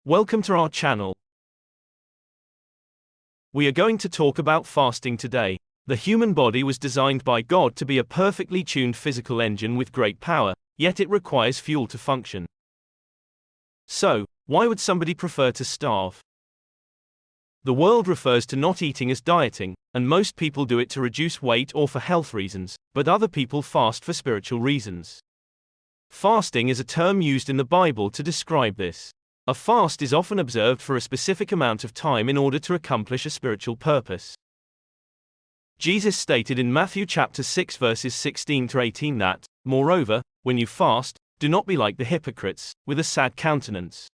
Welcome to our channel. We are going to talk about fasting today. The human body was designed by God to be a perfectly tuned physical engine with great power, yet it requires fuel to function. So, why would somebody prefer to starve? The world refers to not eating as dieting, and most people do it to reduce weight or for health reasons, but other people fast for spiritual reasons. Fasting is a term used in the Bible to describe this. A fast is often observed for a specific amount of time in order to accomplish a spiritual purpose. Jesus stated in Matthew chapter 6 verses 16 to 18 that, moreover, when you fast, do not be like the hypocrites, with a sad countenance.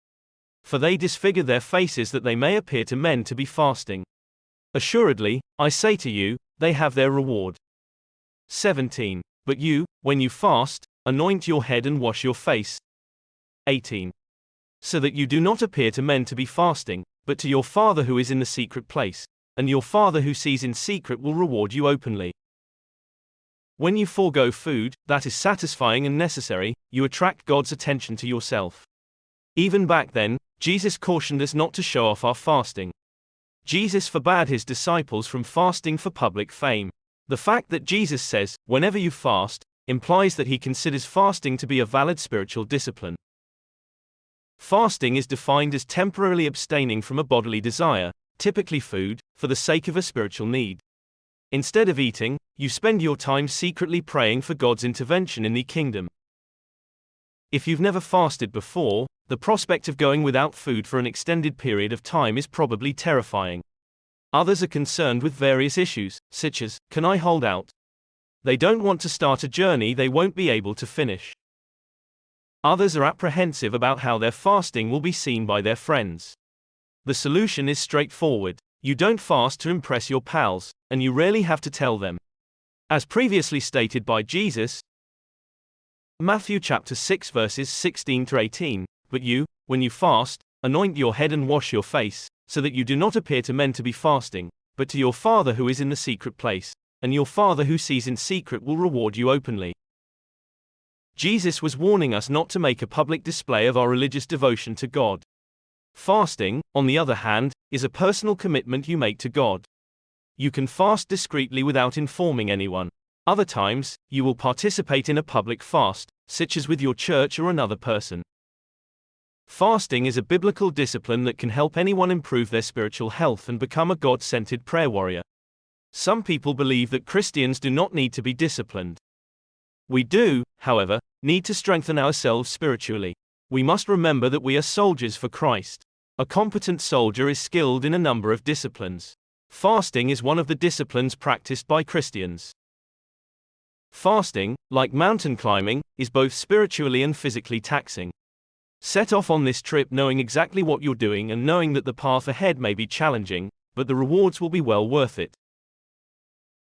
For they disfigure their faces that they may appear to men to be fasting. Assuredly, I say to you, they have their reward. 17. But you, when you fast, anoint your head and wash your face. 18. So that you do not appear to men to be fasting, but to your Father who is in the secret place, and your Father who sees in secret will reward you openly. When you forego food that is satisfying and necessary, you attract God's attention to yourself. Even back then, Jesus cautioned us not to show off our fasting. Jesus forbade his disciples from fasting for public fame. The fact that Jesus says, whenever you fast, implies that he considers fasting to be a valid spiritual discipline. Fasting is defined as temporarily abstaining from a bodily desire, typically food, for the sake of a spiritual need. Instead of eating, you spend your time secretly praying for God's intervention in the kingdom. If you've never fasted before, the prospect of going without food for an extended period of time is probably terrifying. Others are concerned with various issues, such as, can I hold out? They don't want to start a journey they won't be able to finish. Others are apprehensive about how their fasting will be seen by their friends. The solution is straightforward. You don't fast to impress your pals, and you rarely have to tell them. As previously stated by Jesus, Matthew chapter 6 verses 16 to 18, but you, when you fast, anoint your head and wash your face, so that you do not appear to men to be fasting, but to your Father who is in the secret place, and your Father who sees in secret will reward you openly. Jesus was warning us not to make a public display of our religious devotion to God. Fasting, on the other hand, is a personal commitment you make to God. You can fast discreetly without informing anyone. Other times, you will participate in a public fast, such as with your church or another person. Fasting is a biblical discipline that can help anyone improve their spiritual health and become a God-centered prayer warrior. Some people believe that Christians do not need to be disciplined. We do, however, need to strengthen ourselves spiritually. We must remember that we are soldiers for Christ. A competent soldier is skilled in a number of disciplines. Fasting is one of the disciplines practiced by Christians. Fasting, like mountain climbing, is both spiritually and physically taxing. Set off on this trip knowing exactly what you're doing and knowing that the path ahead may be challenging, but the rewards will be well worth it.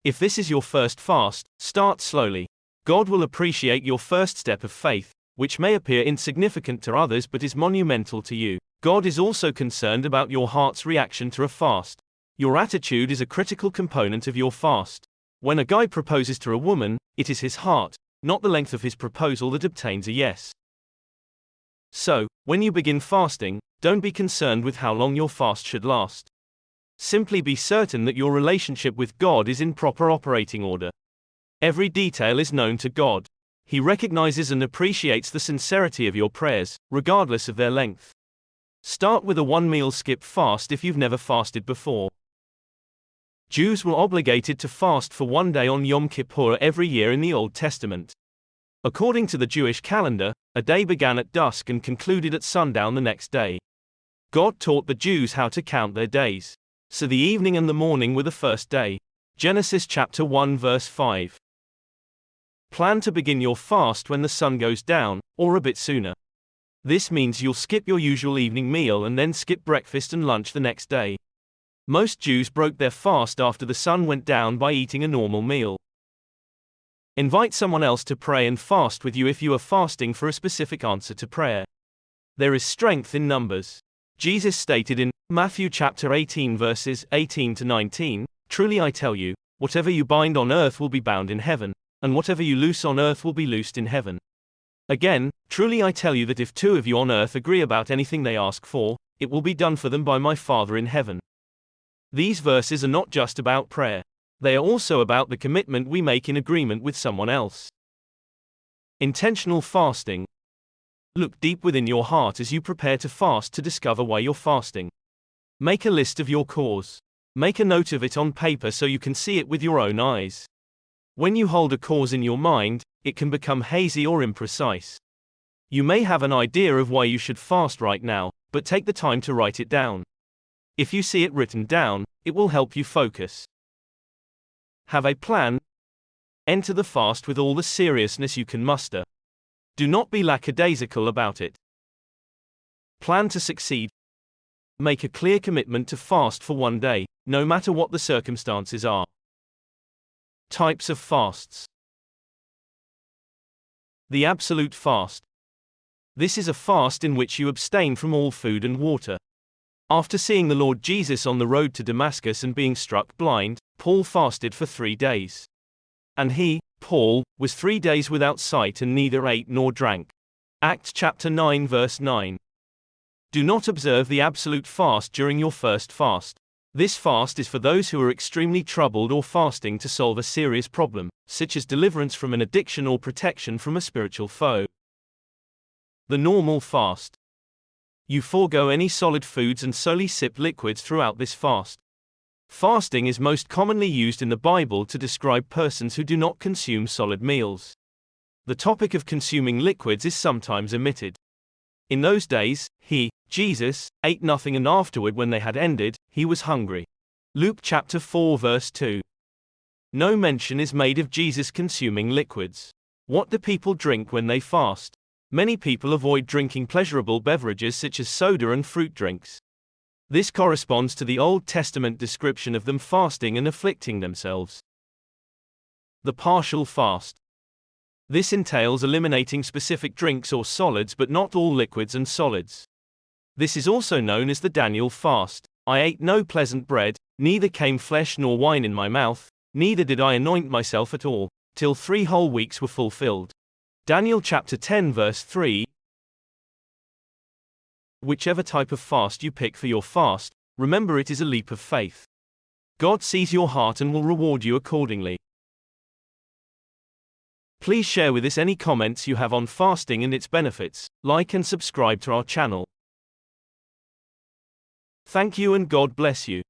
If this is your first fast, start slowly. God will appreciate your first step of faith, which may appear insignificant to others but is monumental to you. God is also concerned about your heart's reaction to a fast. Your attitude is a critical component of your fast. When a guy proposes to a woman, it is his heart, not the length of his proposal that obtains a yes. So, when you begin fasting, don't be concerned with how long your fast should last. Simply be certain that your relationship with God is in proper operating order. Every detail is known to God. He recognizes and appreciates the sincerity of your prayers, regardless of their length. Start with a one-meal skip fast if you've never fasted before. Jews were obligated to fast for one day on Yom Kippur every year in the Old Testament. According to the Jewish calendar, a day began at dusk and concluded at sundown the next day. God taught the Jews how to count their days. So the evening and the morning were the first day. Genesis chapter 1 verse 5. Plan to begin your fast when the sun goes down, or a bit sooner. This means you'll skip your usual evening meal and then skip breakfast and lunch the next day. Most Jews broke their fast after the sun went down by eating a normal meal. Invite someone else to pray and fast with you if you are fasting for a specific answer to prayer. There is strength in numbers. Jesus stated in Matthew chapter 18 verses 18 to 19, "Truly I tell you, whatever you bind on earth will be bound in heaven, and whatever you loose on earth will be loosed in heaven. Again, truly I tell you that if two of you on earth agree about anything they ask for, it will be done for them by my Father in heaven. These verses are not just about prayer. They are also about the commitment we make in agreement with someone else. Intentional fasting. Look deep within your heart as you prepare to fast to discover why you're fasting. Make a list of your cause. Make a note of it on paper so you can see it with your own eyes. When you hold a cause in your mind, it can become hazy or imprecise. You may have an idea of why you should fast right now, but take the time to write it down. If you see it written down, it will help you focus. Have a plan. Enter the fast with all the seriousness you can muster. Do not be lackadaisical about it. Plan to succeed. Make a clear commitment to fast for one day, no matter what the circumstances are. Types of fasts. The absolute fast. This is a fast in which you abstain from all food and water. After seeing the Lord Jesus on the road to Damascus and being struck blind, Paul fasted for 3 days. And he, Paul, was 3 days without sight and neither ate nor drank. Acts chapter 9 verse 9. Do not observe the absolute fast during your first fast. This fast is for those who are extremely troubled or fasting to solve a serious problem, such as deliverance from an addiction or protection from a spiritual foe. The normal fast. You forego any solid foods and solely sip liquids throughout this fast. Fasting is most commonly used in the Bible to describe persons who do not consume solid meals. The topic of consuming liquids is sometimes omitted. In those days, Jesus, ate nothing, and afterward when they had ended, he was hungry. Luke chapter 4 verse 2. No mention is made of Jesus consuming liquids. What do people drink when they fast? Many people avoid drinking pleasurable beverages such as soda and fruit drinks. This corresponds to the Old Testament description of them fasting and afflicting themselves. The partial fast. This entails eliminating specific drinks or solids but not all liquids and solids. This is also known as the Daniel fast. I ate no pleasant bread, neither came flesh nor wine in my mouth, neither did I anoint myself at all, till 3 whole weeks were fulfilled. Daniel chapter 10 verse 3. Whichever type of fast you pick for your fast, remember it is a leap of faith. God sees your heart and will reward you accordingly. Please share with us any comments you have on fasting and its benefits, like and subscribe to our channel. Thank you and God bless you.